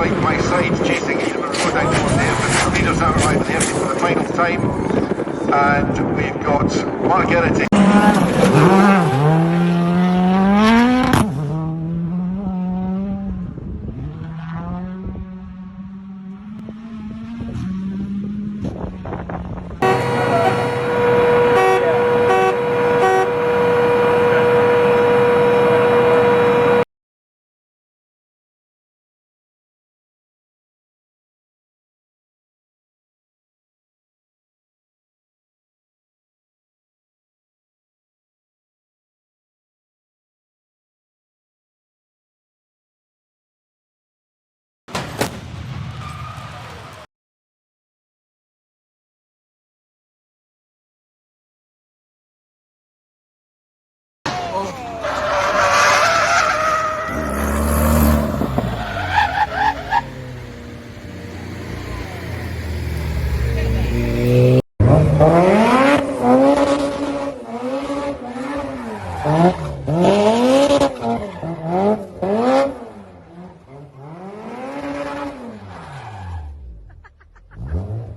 side by side, chasing each other down towards the airfield. The leaders have arrived at the airfield for the final time, and we've got Margheriti.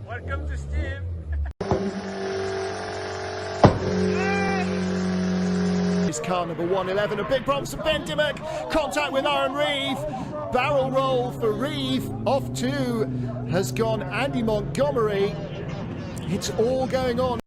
Welcome to Steve. Car number 111, a big problem for Ben Dimmock, contact with Aaron Reeve, barrel roll for Reeve, off two has gone Andy Montgomery. It's all going on.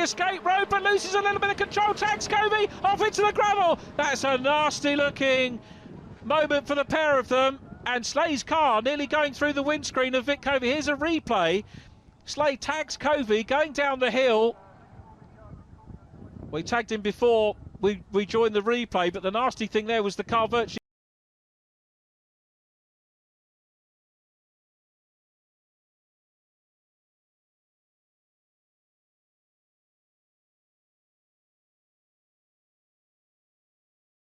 Escape road, but loses a little bit of control. Tags Covey off into the gravel. That's a nasty looking moment for the pair of them, and Slay's car nearly going through the windscreen of Vic Covey. Here's a replay. Slay tags Covey going down the hill. We tagged him before we joined the replay, but the nasty thing there was the car virtually